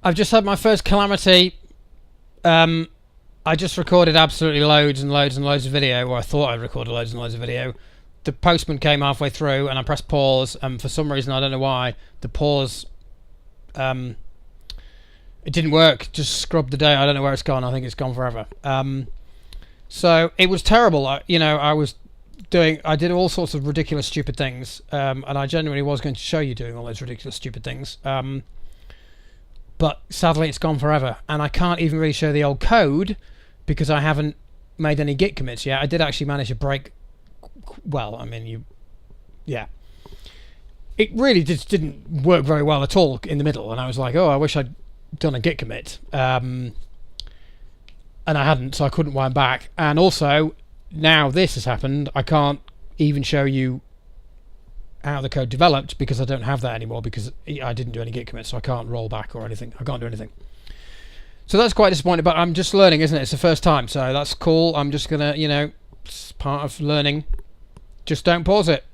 I've just had my first calamity. I just recorded absolutely loads and loads and loads of video, or I thought I recorded loads and loads of video. The postman came halfway through, and I pressed pause, and for some reason, I don't know why, the pause, it didn't work. Just scrubbed the data. I don't know where it's gone. I think it's gone forever. So it was terrible. I did all sorts of ridiculous, stupid things, and I genuinely was going to show you doing all those ridiculous, stupid things. But sadly, it's gone forever, and I can't even really show the old code because I haven't made any Git commits yet. I did actually manage to break. Well, I mean, yeah. It really just didn't work very well at all in the middle, and I was like, oh, I wish I'd done a Git commit. And I hadn't, so I couldn't wind back. And also, now this has happened, I can't even show you how the code developed because I don't have that anymore because I didn't do any Git commits, so I can't roll back or anything. I can't do anything. So that's quite disappointing, but I'm just learning, isn't it? It's the first time, so that's cool. I'm just going to, it's part of learning. Just don't pause it.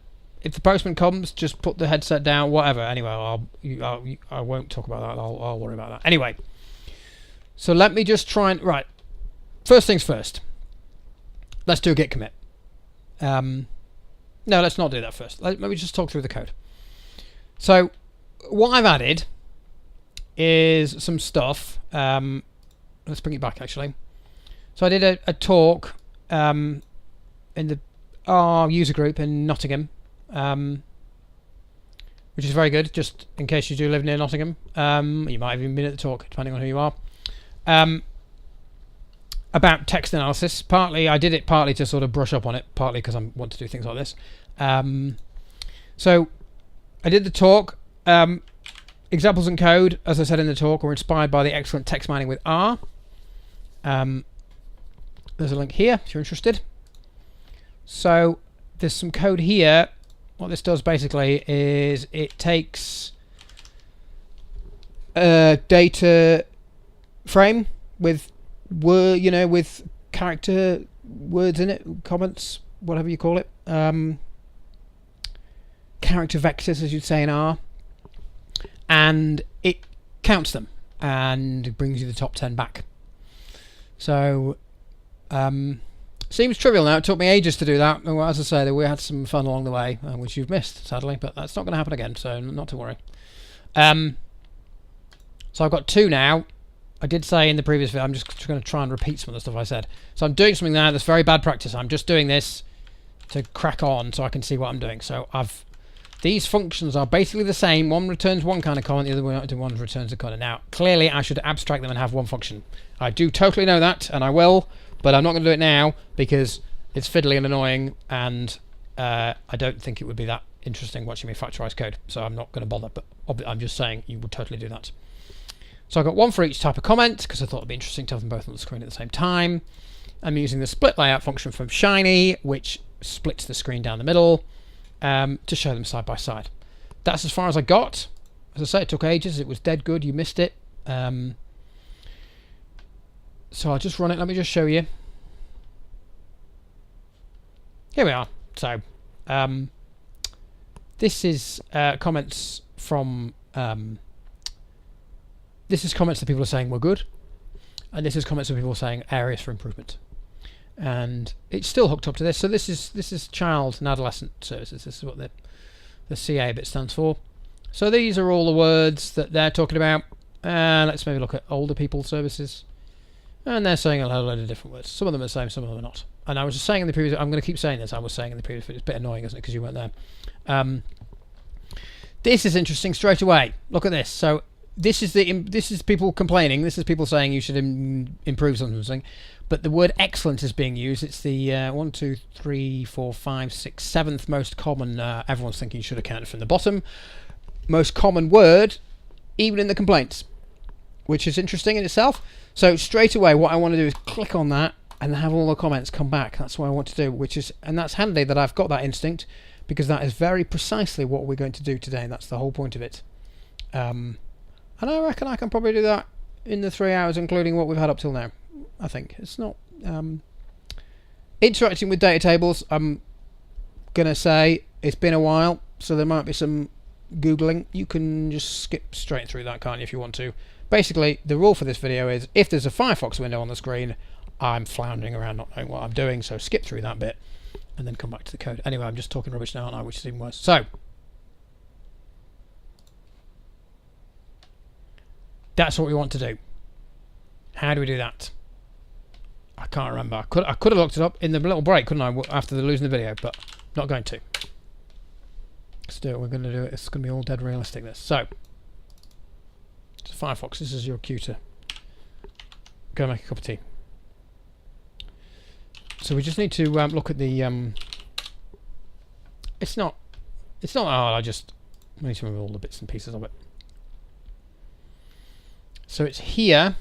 If the postman comes, just put the headset down, whatever. Anyway, I won't talk about that. I'll worry about that. Anyway, so let me just try and... Right, first things first. Let's do a Git commit. No, let's not do that first. Let me just talk through the code. So, what I've added is some stuff. Let's bring it back, actually. So I did a talk in our user group in Nottingham, which is very good, just in case you do live near Nottingham. You might have even been at the talk, depending on who you are. About text analysis. I did it partly to sort of brush up on it, partly because I want to do things like this. So I did the talk. Examples and code, as I said in the talk, were inspired by the excellent text mining with R. There's a link here if you're interested. So there's some code here. What this does basically is it takes a data frame with with character words in it, comments, whatever you call it, character vectors, as you'd say in R, and it counts them and brings you the top 10 back. So seems trivial now. It took me ages to do that. Well, as I say, we had some fun along the way, which you've missed, sadly, but that's not going to happen again, so not to worry. So I've got two now. I did say in the previous video, I'm just going to try and repeat some of the stuff I said. So I'm doing something now that's very bad practice. I'm just doing this to crack on so I can see what I'm doing. So these functions are basically the same. One returns one kind of comment, the other one returns a kind of. Now, clearly I should abstract them and have one function. I do totally know that, and I will, but I'm not going to do it now because it's fiddly and annoying, and I don't think it would be that interesting watching me factorize code. So I'm not going to bother, but I'm just saying you would totally do that. So I've got one for each type of comment because I thought it'd be interesting to have them both on the screen at the same time. I'm using the split layout function from Shiny, which splits the screen down the middle to show them side by side. That's as far as I got. As I say, it took ages. It was dead good. You missed it. So I'll just run it. Let me just show you. Here we are. So this is comments from... This is comments that people are saying were good, and this is comments that people are saying areas for improvement. And it's still hooked up to this. So this is child and adolescent services. This is what the CA bit stands for. So these are all the words that they're talking about. Let's maybe look at older people services. And they're saying a whole load of different words. Some of them are the same, some of them are not. And I was just saying in the previous... I'm going to keep saying this. I was saying in the previous... It's a bit annoying, isn't it, because you weren't there. This is interesting straight away. Look at this. So... This is people complaining. This is people saying you should improve something. But the word excellent is being used. It's the 1, 2, 3, 4, 5, 6, 7th most common. Everyone's thinking you should have counted from the bottom. Most common word, even in the complaints, which is interesting in itself. So straight away, what I want to do is click on that and have all the comments come back. That's what I want to do. And that's handy that I've got that instinct because that is very precisely what we're going to do today. And that's the whole point of it. And I reckon I can probably do that in the 3 hours, including what we've had up till now. I think it's not interacting with data tables. I'm gonna say it's been a while, so there might be some Googling, you can just skip straight through that, can't you, if you want to. Basically, the rule for this video is if there's a Firefox window on the screen, I'm floundering around not knowing what I'm doing, so skip through that bit and then come back to the code. Anyway, I'm just talking rubbish now, aren't I, which is even worse. So, that's what we want to do. How do we do that? I can't remember. I could have looked it up in the little break, couldn't I, after losing the video, but not going to. Let's do it. We're going to do it. It's going to be all dead realistic, this. So, Firefox, this is your cue to go make a cup of tea. So we just need to look at the... It's not hard, I need to remember all the bits and pieces of it. So it's here.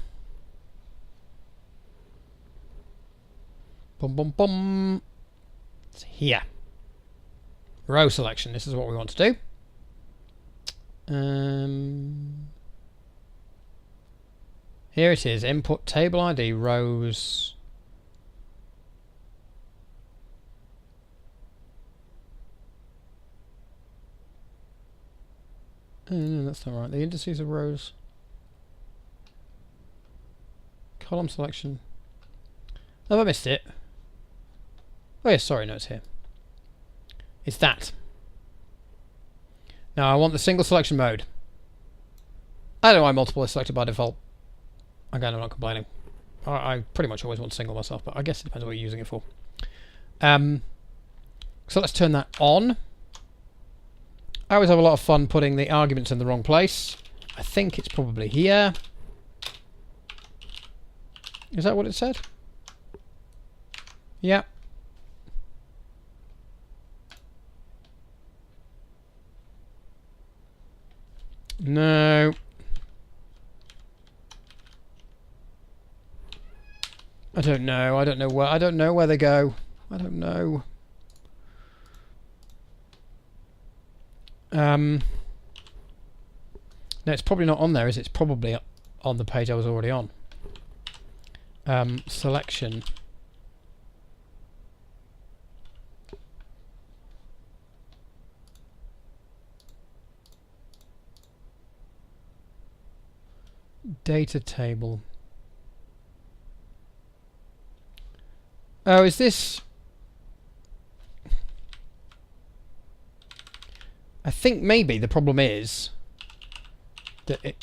Bum bum bum. It's here. Row selection, this is what we want to do. Here it is, input table ID, rows. No, that's not right. The indices of rows. Column selection. Have I missed it? Oh yeah, sorry, no, it's here. It's that. Now I want the single selection mode. I don't know why multiple is selected by default. Again, I'm not complaining. I pretty much always want single myself, but I guess it depends what you're using it for. So let's turn that on. I always have a lot of fun putting the arguments in the wrong place. I think it's probably here. Is that what it said? Yeah. No. I don't know. I don't know where they go. I don't know. No, it's probably not on there, is it? It's probably on the page I was already on. Selection. Data table. Oh, is this... I think maybe the problem is that it...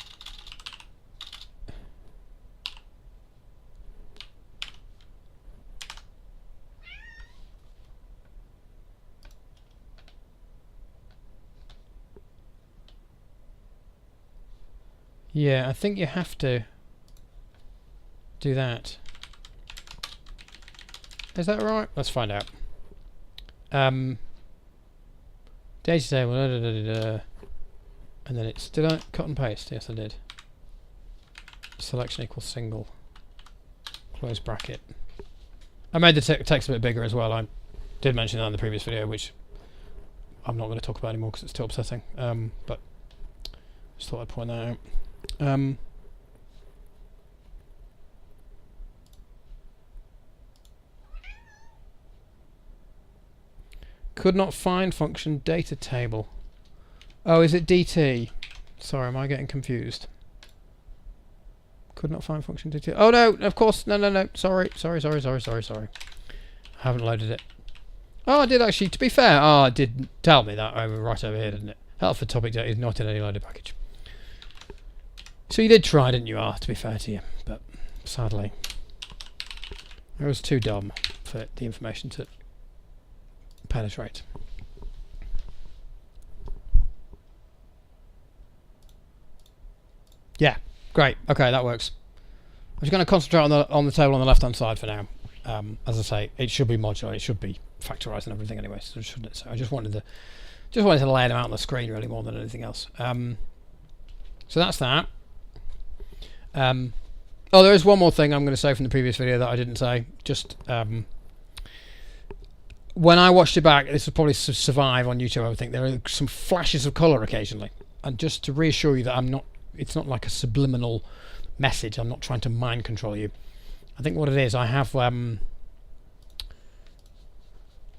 Yeah, I think you have to do that. Is that right? Let's find out. Data table, and then it's... Did I cut and paste? Yes, I did. Selection equals single. Close bracket. I made the text a bit bigger as well. I did mention that in the previous video, which I'm not going to talk about anymore because it's too upsetting. But just thought I'd point that out. Could not find function data table. Oh, is it DT? Sorry, am I getting confused? Could not find function DT. Oh no, of course, no. Sorry. I haven't loaded it. Oh, I did actually, to be fair. Oh, it did tell me that right over here, didn't it? Help for topic data is not in any loaded package. So you did try, didn't you? To be fair to you, but sadly, I was too dumb for the information to penetrate. Yeah, great. Okay, that works. I'm just going to concentrate on the table on the left-hand side for now. As I say, it should be modular. It should be factorized and everything anyway. So shouldn't it? So I just wanted to lay them out on the screen really more than anything else. So that's that. Oh, there is one more thing I'm going to say from the previous video that I didn't say. Just when I watched it back, this will probably survive on YouTube. I would think there are some flashes of colour occasionally, and just to reassure you that I'm not. It's not like a subliminal message. I'm not trying to mind control you. I think what it is, I have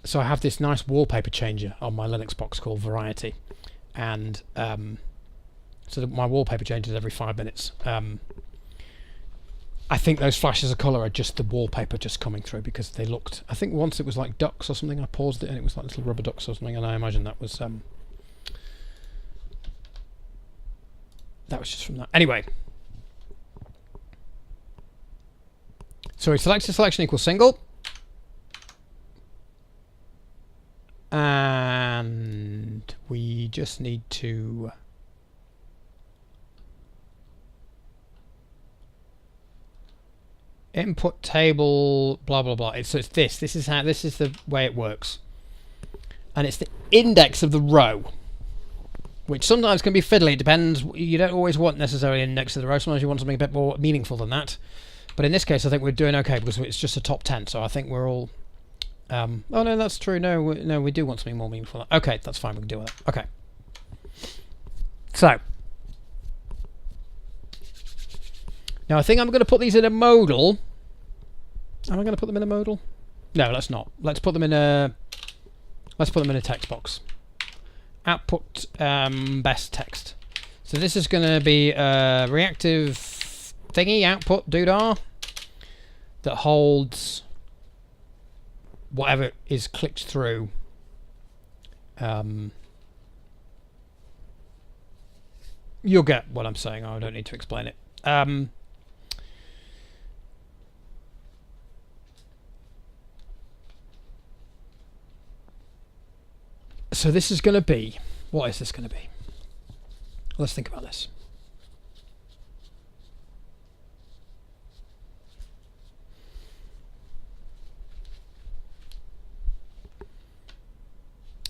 so I have this nice wallpaper changer on my Linux box called Variety, and so that my wallpaper changes every 5 minutes. I think those flashes of colour are just the wallpaper just coming through because they looked. I think once it was like ducks or something. I paused it and it was like little rubber ducks or something, and I imagine that was just from that. Anyway, so we selected selection equals single, and we just need to input table blah blah blah. So it's this. This is the way it works, and it's the index of the row, which sometimes can be fiddly. It depends. You don't always want necessarily an index of the row. Sometimes you want something a bit more meaningful than that. But in this case, I think we're doing okay because it's just a top 10. So I think we're all. Oh no, that's true. No, we do want something more meaningful. Okay, that's fine. We can deal with that. Okay. So now I think I'm going to put these in a modal. Am I going to put them in a modal? No, let's not. Let's put them in a text box. Output best text. So this is going to be a reactive thingy output doodah that holds whatever is clicked through. You'll get what I'm saying. I don't need to explain it. So this is going to be. What is this going to be? Let's think about this.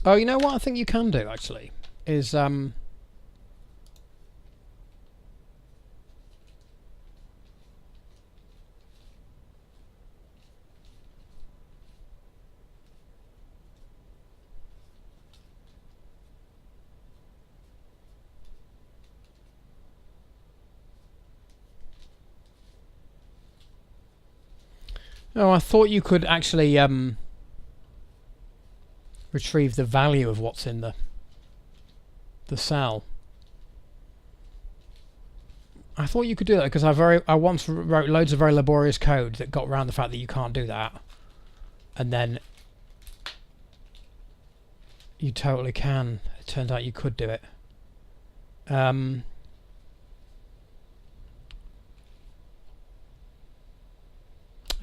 Oh, you know what I think you can do actually is oh, I thought you could actually retrieve the value of what's in the cell. I thought you could do that because I once wrote loads of very laborious code that got around the fact that you can't do that, and then you totally can. It turned out you could do it. I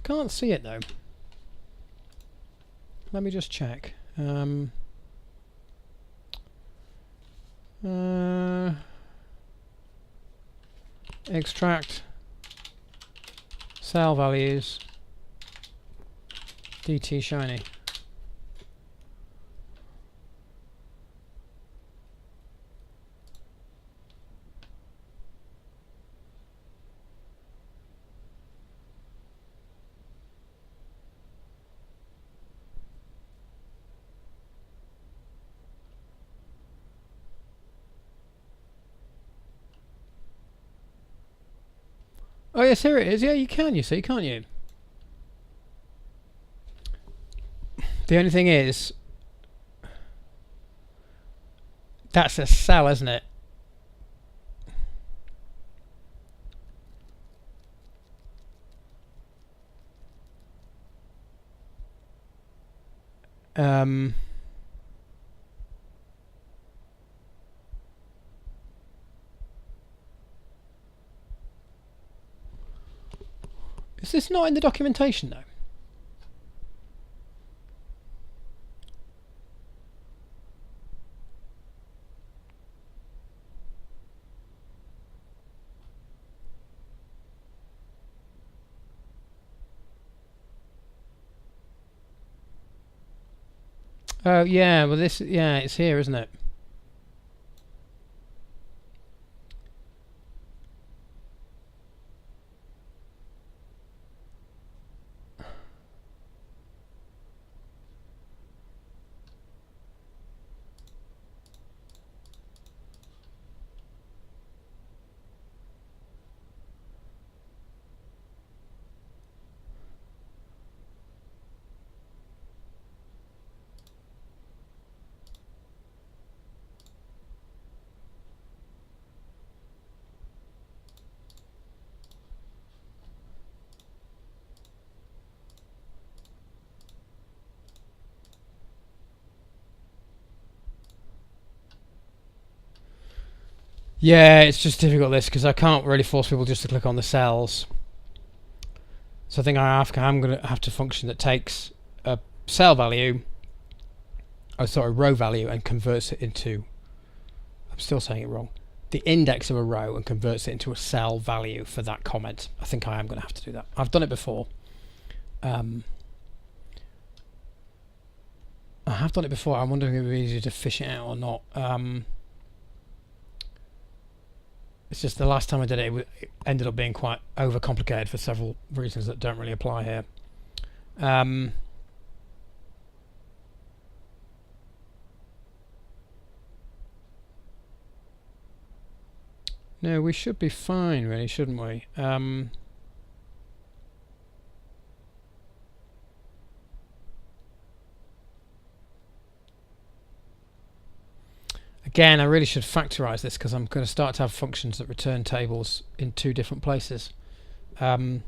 can't see it though. Let me just check. Extract cell values DT shiny. Oh yes, here it is. Yeah, you can. You see, can't you? The only thing is, that's a cell, isn't it? Is this not in the documentation though? Oh yeah, well this, yeah, it's here, isn't it? Yeah, it's just difficult this because I can't really force people just to click on the cells. So I think I'm going to have to function that takes a cell value, row value, and converts it into, I'm still saying it wrong, the index of a row, and converts it into a cell value for that comment. I think I am going to have to do that. I've done it before. I have done it before. I'm wondering if it would be easier to fish it out or not. It's just the last time I did it, it ended up being quite overcomplicated for several reasons that don't really apply here. No, we should be fine, really, shouldn't we? Again, I really should factorize this because I'm going to start to have functions that return tables in two different places. Let's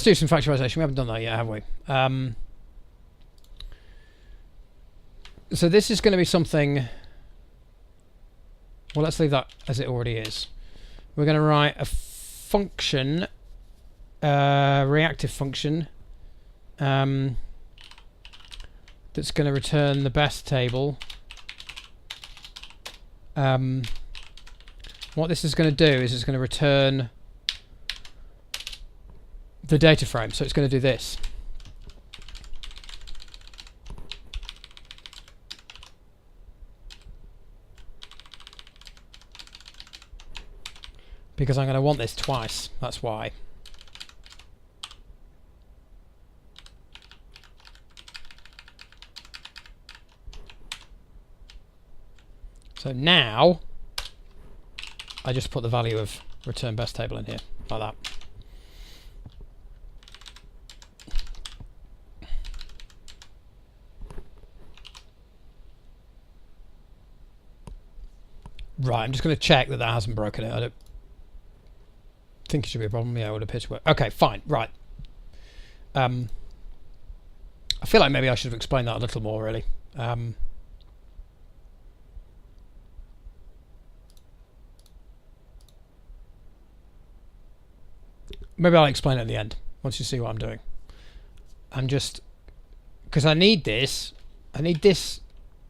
do some factorization. We haven't done that yet, have we? So this is going to be something... Well, let's leave that as it already is. We're going to write a function, reactive function, that's going to return the best table. What this is going to do is it's going to return the data frame. So it's going to do this. Because I'm going to want this twice. That's why. So now I just put the value of return best table in here, like that. Right, I'm just going to check that that hasn't broken it. I don't think it should be a problem. Yeah, it would appear to work. Okay, fine. Right. I feel like maybe I should have explained that a little more, really. Maybe I'll explain it at the end, once you see what I'm doing. I'm just... Because I need this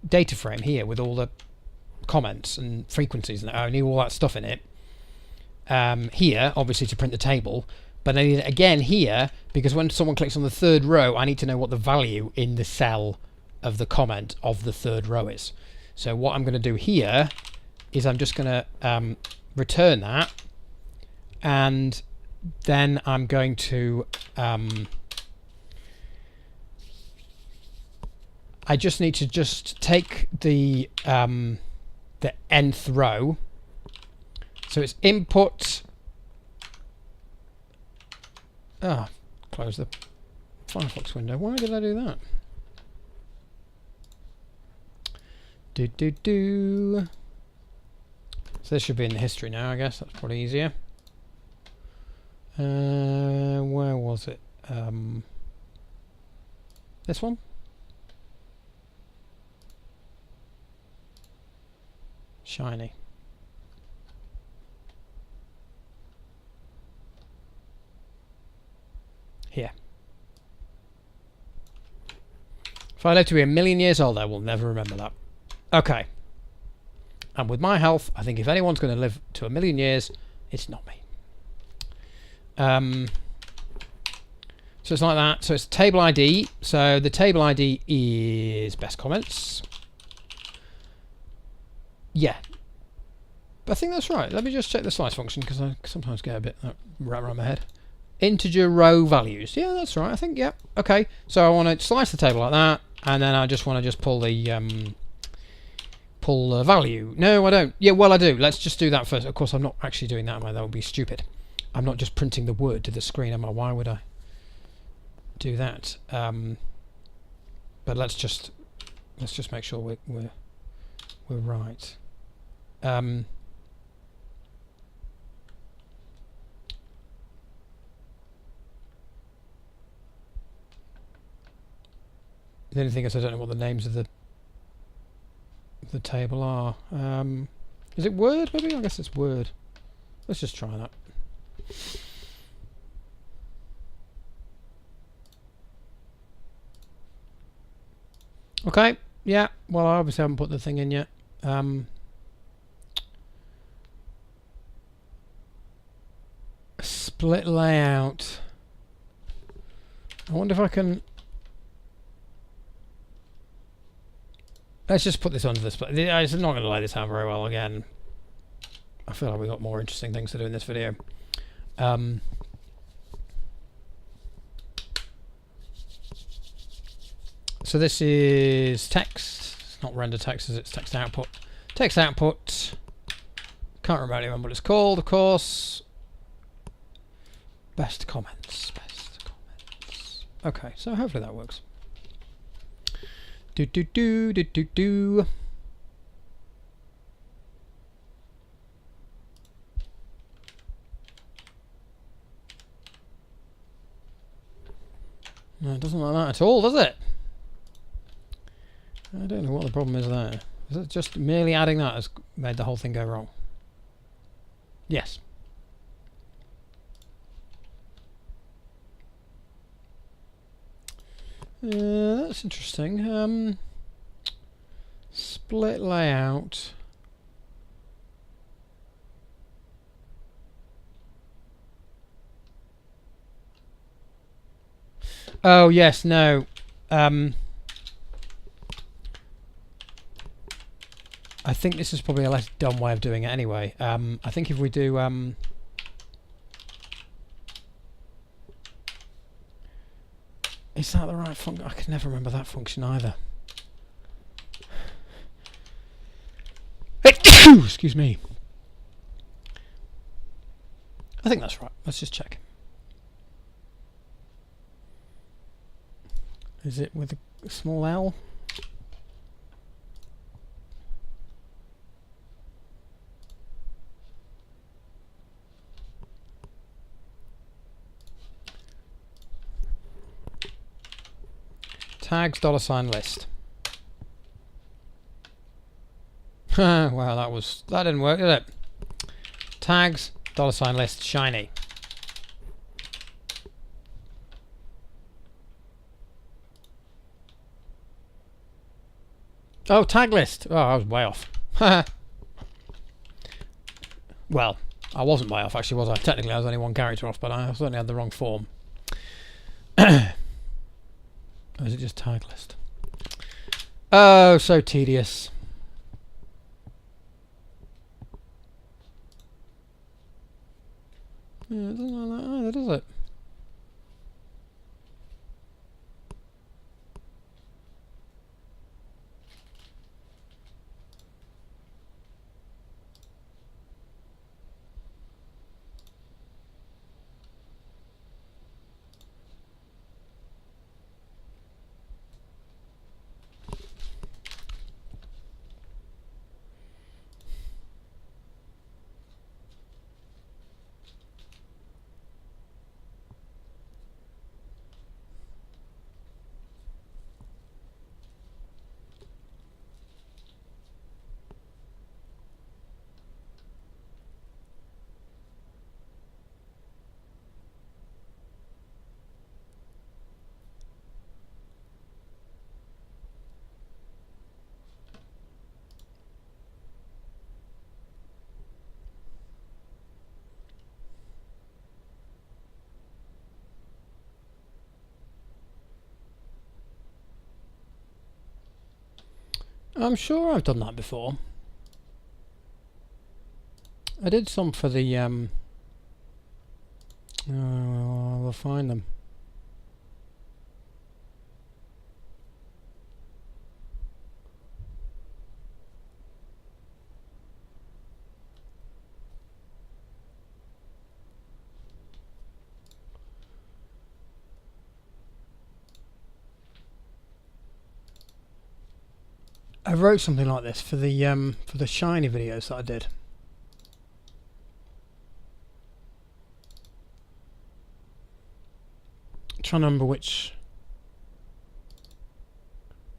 data frame here with all the comments and frequencies, and I need all that stuff in it. Here, obviously, to print the table, but I need it again here, because when someone clicks on the third row, I need to know what the value in the cell of the comment of the third row is. So what I'm going to do here is I'm just going to return that, and then I'm going to I just need to take the nth row. So it's input. Close the Firefox window. Why did I do that? So this should be in the history now, I guess. That's probably easier. Where was it? This one? Shiny. Here. If I live to be 1,000,000 years old, I will never remember that. Okay. And with my health, I think if anyone's going to live to 1,000,000 years, it's not me. So it's like that. So it's table ID. So the table ID is best comments. Yeah. I think that's right. Let me just check the slice function because I sometimes get a bit right around my head. Integer row values. Yeah, that's right. I think, yeah. Okay. So I want to slice the table like that, and then I just want to pull the value. No, I don't. Yeah, well, I do. Let's just do that first. Of course, I'm not actually doing that, am I? That would be stupid. I'm not just printing the word to the screen, am I? Why would I do that? But let's just make sure we're right. The only thing is I don't know what the names of the table are. Is it Word, maybe? I guess it's Word. Let's just try that. Okay, yeah, well, I obviously haven't put the thing in yet. Split layout. I wonder if I can... Let's just put this under the split. It's not going to lay this out very well again. I feel like we've got more interesting things to do in this video. So this is text. It's not render text, it's text output. Text output. Can't remember what it's called, of course. Best comments. Best comments. Okay, so hopefully that works. Do. No, it doesn't like that at all, does it? I don't know what the problem is there. Is it just merely adding that has made the whole thing go wrong? Yes. That's interesting. Split layout. Oh yes, no. I think this is probably a less dumb way of doing it anyway. I think if we do is that the right function? I can never remember that function either. Excuse me. I think that's right. Let's just check. Is it with a small L? Tags $list. Well, that didn't work, did it? Tags $list shiny. Oh, tag list. Oh, I was way off. Well, I wasn't way off actually, was I? Technically I was only one character off, but I certainly had the wrong form. Or is it just tag list? Oh, so tedious. Yeah, it doesn't like that either, does it? I'm sure I've done that before. I did some for the we'll find them. I wrote something like this for the shiny videos that I did. I'm trying to remember which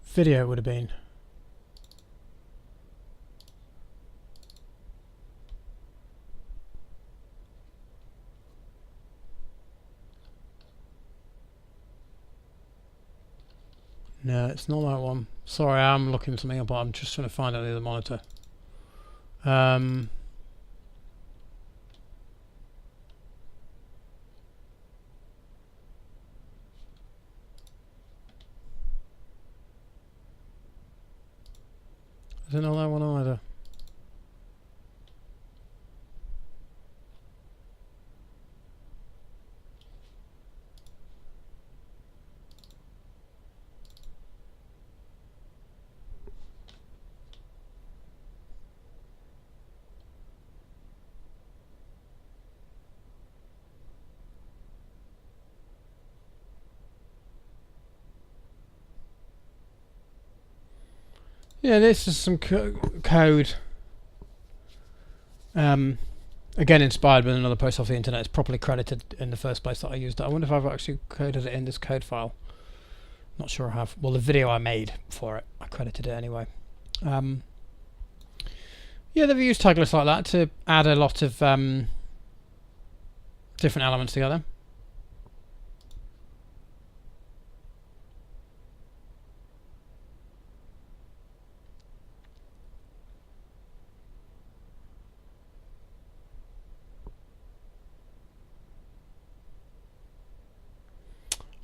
video it would have been. No, it's not that one. Sorry, I'm looking something up, but I'm just trying to find out the other monitor. Is it not that one either? Yeah, this is some code. Again, inspired by another post off the internet. It's properly credited in the first place that I used it. I wonder if I've actually coded it in this code file. Not sure I have. Well, the video I made for it, I credited it anyway. Yeah, they've used tag lists like that to add a lot of different elements together.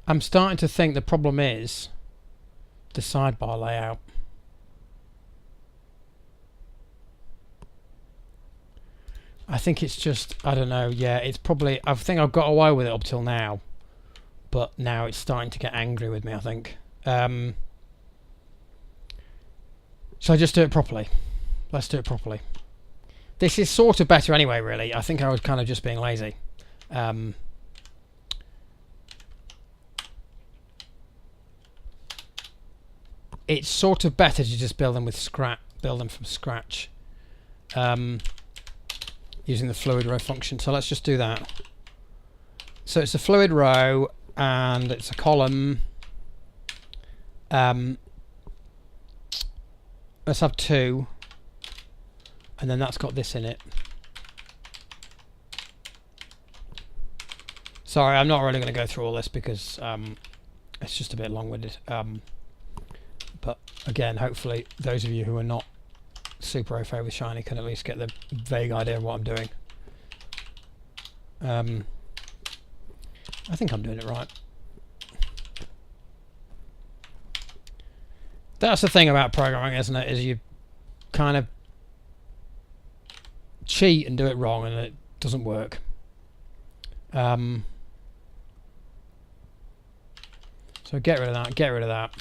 I'm starting to think the problem is the sidebar layout. I think it's just, I don't know, yeah, it's probably, I think I've got away with it up till now, but now it's starting to get angry with me, I think. Shall I just do it properly? Let's do it properly. This is sort of better anyway, really. I think I was kind of just being lazy. It's sort of better to just build them from scratch, using the fluid row function. So let's just do that. So it's a fluid row and it's a column. Let's have 2, and then that's got this in it. Sorry, I'm not really going to go through all this because it's just a bit long-winded. But again, hopefully those of you who are not super au fait with Shiny can at least get the vague idea of what I'm doing. I think I'm doing it right. That's the thing about programming, isn't it? Is you kind of cheat and do it wrong and it doesn't work. So get rid of that, get rid of that.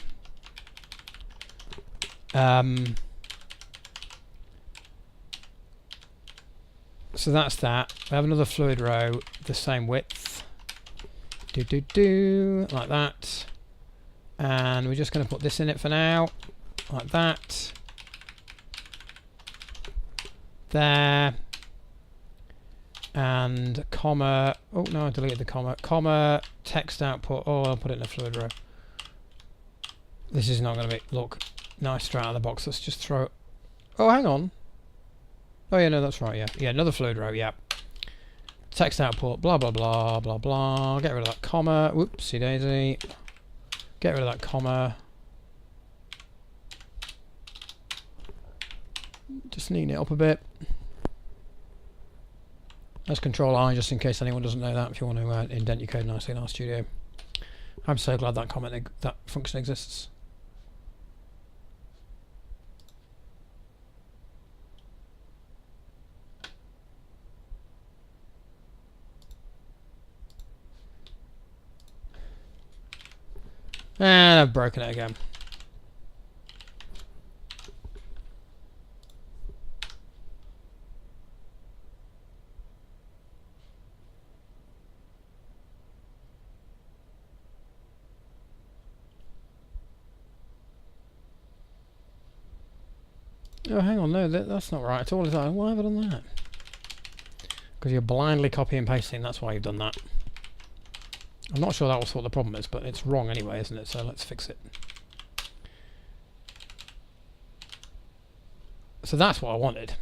So that's that. We have another fluid row, the same width. Like that. And we're just going to put this in it for now, like that. There. And comma. Oh no, I deleted the comma. Comma, text output. Oh, I'll put it in a fluid row. This is not going to look nice straight out of the box. Let's just throw it. Oh, hang on. Oh yeah, no, that's right. Yeah, yeah, another fluid row. Yeah. Text output. Blah blah blah blah blah. Get rid of that comma. Whoopsie daisy. Get rid of that comma. Just neaten it up a bit. Let's Control I just in case anyone doesn't know that. If you want to indent your code nicely in RStudio. I'm so glad that that function exists. And I've broken it again. Oh, hang on, no, that's not right at all. Why have I done that? Because you're blindly copy and pasting, that's why you've done that. I'm not sure that was what the problem is, but it's wrong anyway, isn't it? So let's fix it. So that's what I wanted.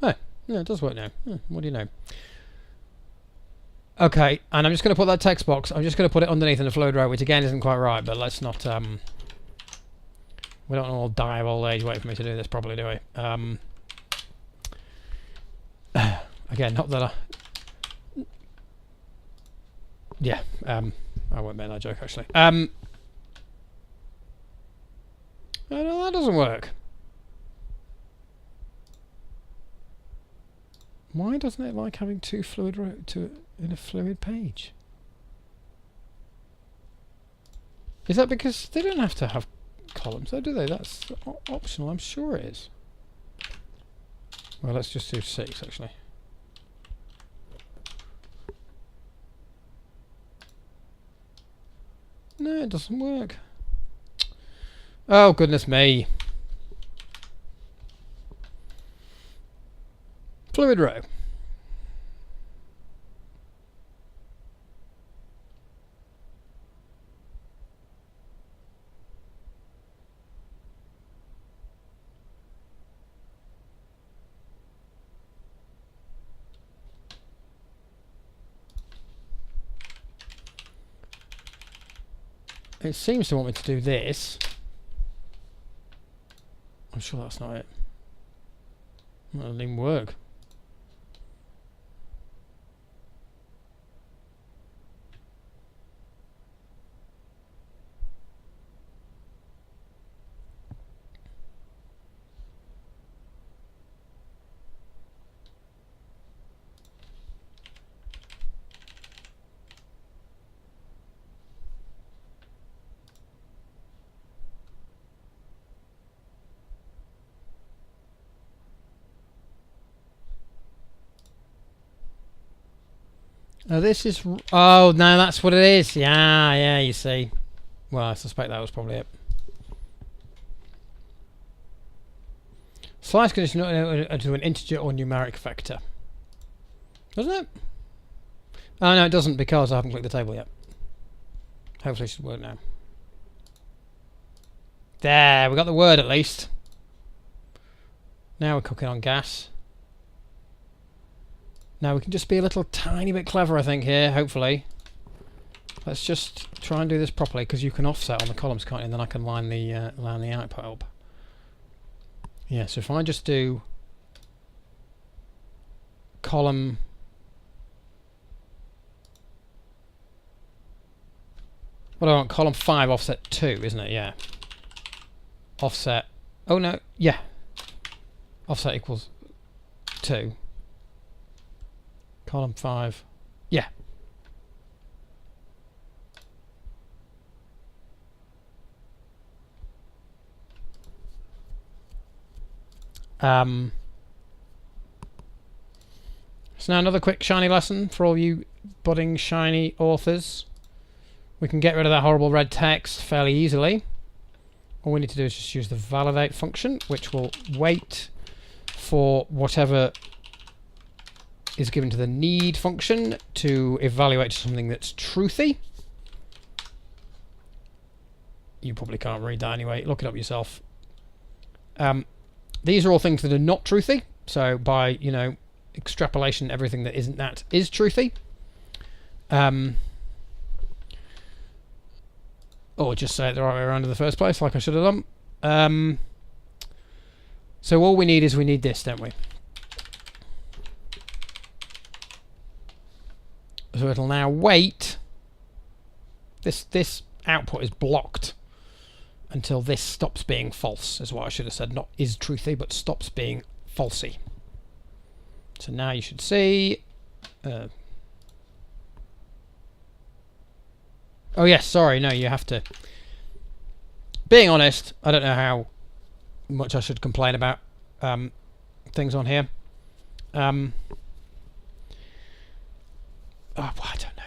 Oh, yeah, it does work now. What do you know? Okay, and I'm just going to put that text box. I'm just going to put it underneath in the fluid row, which again isn't quite right, but let's not. We don't all die of old age waiting for me to do this properly, do we? Again, not that I. Yeah, I won't make that joke actually. Oh, no, that doesn't work. Why doesn't it like having two fluid in a fluid page? Is that because they don't have to have columns, though, do they? That's optional. I'm sure it is. Well, let's just do 6 actually. No, it doesn't work. Oh, goodness me. Fluid row. It seems to want me to do this. I'm sure that's not it. That doesn't even work. Oh, this is... Oh, no, that's what it is. Yeah, yeah, you see. Well, I suspect that was probably it. Slice condition to an integer or numeric vector. Doesn't it? Oh, no, it doesn't because I haven't clicked the table yet. Hopefully it should work now. There, we got the word at least. Now we're cooking on gas. Now we can just be a little tiny bit clever, I think, here, hopefully. Let's just try and do this properly, because you can offset on the columns, can't you? And then I can line the output up. Yeah, so if I just do column... What do I want? Column 5 offset 2, isn't it? Yeah. Offset... Oh, no. Yeah. Offset equals 2. Column 5. Yeah. So now another quick Shiny lesson for all you budding Shiny authors. We can get rid of that horrible red text fairly easily. All we need to do is just use the validate function, which will wait for whatever is given to the need function to evaluate something that's truthy. You probably can't read that anyway. Look it up yourself. These are all things that are not truthy. So by, you know, extrapolation, everything that isn't that is truthy. Or just say it the right way around in the first place, like I should have done. So all we need is we need this, don't we? So it'll now wait. This output is blocked until this stops being false, is what I should have said. Not is truthy, but stops being falsy. So now you should see... oh yes, sorry, no, you have to... Being honest, I don't know how much I should complain about things on here. Oh, I don't know.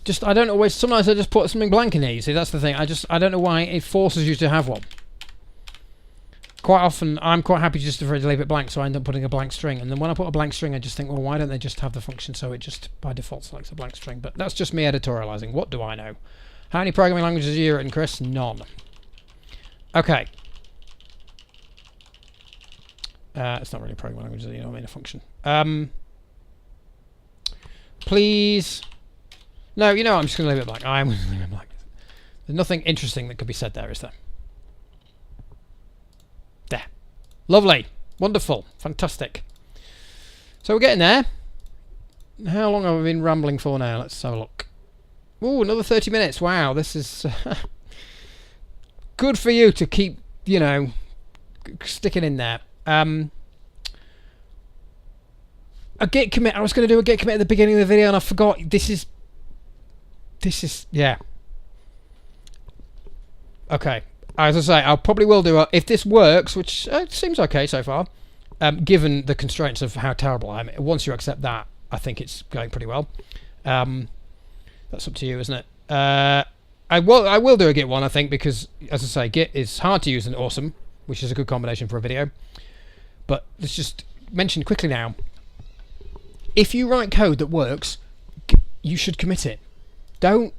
Just, I don't always... Sometimes I just put something blank in here, you see, that's the thing. I don't know why it forces you to have one. Quite often, I'm quite happy just to leave it blank, so I end up putting a blank string. And then when I put a blank string, I just think, well, why don't they just have the function so it just, by default, selects a blank string? But that's just me editorializing. What do I know? How many programming languages are you written, Chris? None. Okay. It's not really a programming language, you know what I mean, a function. please. No, you know, I'm just going to leave it blank. I'm going to leave it blank. There's nothing interesting that could be said there, is there? There. Lovely. Wonderful. Fantastic. So we're getting there. How long have I been rambling for now? Let's have a look. Ooh, another 30 minutes. Wow, this is good for you to keep, you know, sticking in there. A git commit. I was going to do a git commit at the beginning of the video and I forgot. This is, yeah. Okay. As I say, I probably will do if this works, which seems okay so far, given the constraints of how terrible I am. Once you accept that, I think it's going pretty well. That's up to you, isn't it? I will do a Git one, I think, because, as I say, Git is hard to use and awesome, which is a good combination for a video. But let's just mention quickly now, if you write code that works, you should commit it. Don't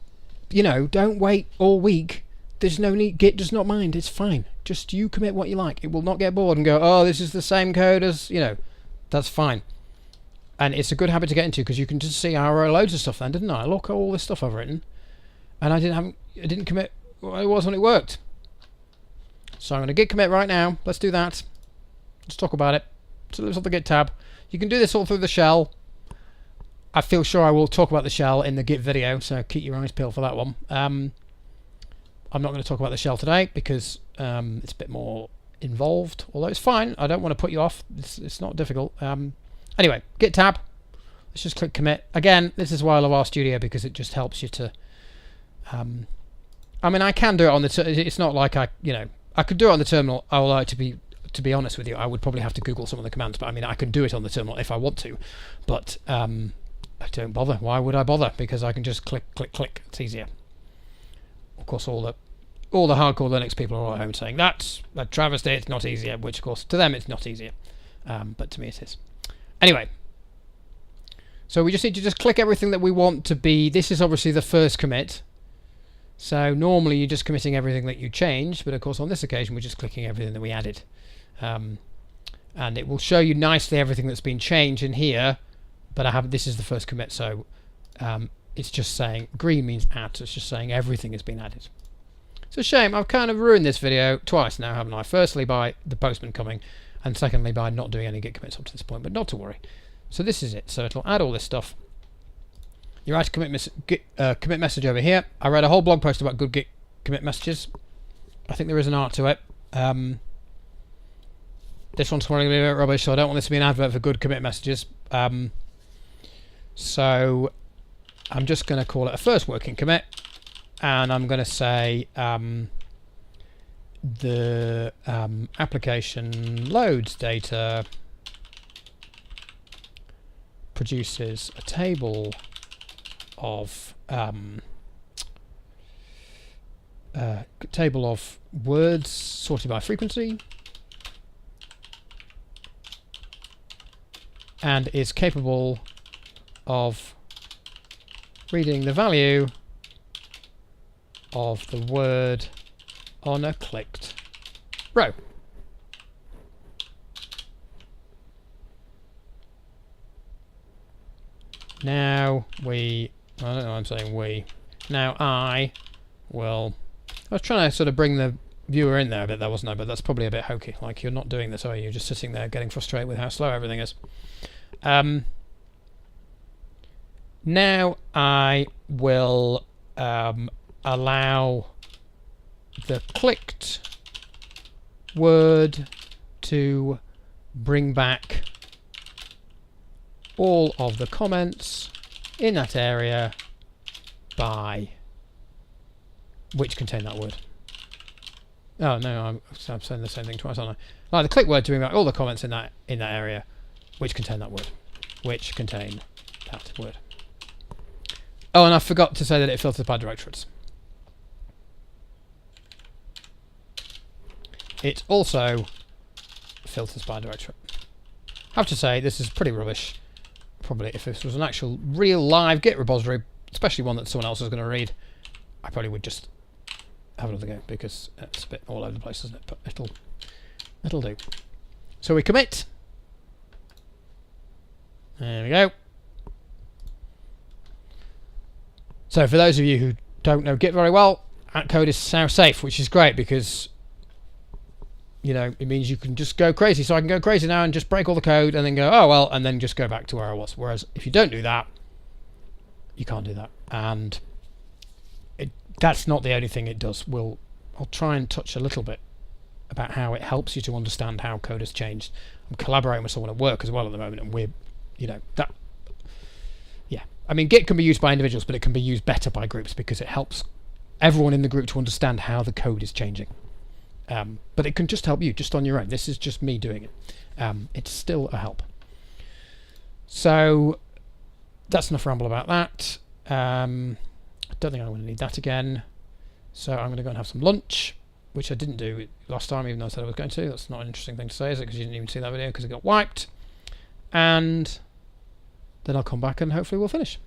wait all week. There's no need. Git does not mind. It's fine. Just you commit what you like. It will not get bored and go, oh, this is the same code as, that's fine. And it's a good habit to get into because you can just see I wrote loads of stuff then, didn't I? Look at all this stuff I've written. And I didn't commit what it was when it worked. So I'm going to git commit right now. Let's do that. Let's talk about it. So let's on the Git tab. You can do this all through the shell. I feel sure I will talk about the shell in the Git video, so keep your eyes peeled for that one. I'm not going to talk about the shell today because it's a bit more involved, although it's fine. I don't want to put you off. It's not difficult. Anyway, Git tab. Let's just click commit. Again, this is why I love RStudio because it just helps you to... I mean, I can do it on the... It's not like I could do it on the terminal. I would like to be honest with you, I would probably have to Google some of the commands, but I mean, I can do it on the terminal if I want to. But I don't bother. Why would I bother? Because I can just click, click, click. It's easier. Of course, all the hardcore Linux people are all at home saying that's a travesty. It's not easier, which of course to them it's not easier, but to me it is. Anyway, so we just need to just click everything that we want to be. This is obviously the first commit. So normally you're just committing everything that you changed, but of course on this occasion we're just clicking everything that we added, and it will show you nicely everything that's been changed in here. But this is the first commit, so it's just saying green means add, so it's just saying everything has been added. It's a shame. I've kind of ruined this video twice now, haven't I? Firstly by the Postman coming, and secondly by not doing any git commits up to this point, but not to worry. So this is it. So it'll add all this stuff. You write a commit message over here. I read a whole blog post about good git commit messages. I think there is an art to it. This one's probably going to be a bit rubbish, so I don't want this to be an advert for good commit messages. So I'm just going to call it a first working commit, and I'm going to say the application loads data, produces a table of words sorted by frequency, and is capable of reading the value of the word on a clicked row. Now I don't know, I'm saying we. Now I was trying to sort of bring the viewer in there a bit, that wasn't I? But that's probably a bit hokey. Like, you're not doing this, are you? You're just sitting there getting frustrated with how slow everything is. Now I will allow the clicked word to bring back all of the comments in that area by which contain that word. Oh no, I'm saying the same thing twice, aren't I? Like the click word to bring back all the comments in that area which contain that word. Which contain that word. Oh, and I forgot to say that it filters by directorates. It also filters by directorate. I have to say, this is pretty rubbish. Probably if this was an actual real live Git repository, especially one that someone else is going to read, I probably would just have another go, because it's a bit all over the place, isn't it? But it'll do. So we commit. There we go. So for those of you who don't know Git very well, code is now safe, which is great because it means you can just go crazy. So I can go crazy now and just break all the code and then go, oh well, and then just go back to where I was. Whereas if you don't do that, you can't do that. And that's not the only thing it does. I'll try and touch a little bit about how it helps you to understand how code has changed. I'm collaborating with someone at work as well at the moment, and we're, I mean, Git can be used by individuals, but it can be used better by groups because it helps everyone in the group to understand how the code is changing. But it can just help you just on your own. This is just me doing it. It's still a help. So that's enough ramble about that. I don't think I'm going to need that again. So I'm going to go and have some lunch, which I didn't do last time, even though I said I was going to. That's not an interesting thing to say, is it? Because you didn't even see that video because it got wiped. And then I'll come back and hopefully we'll finish.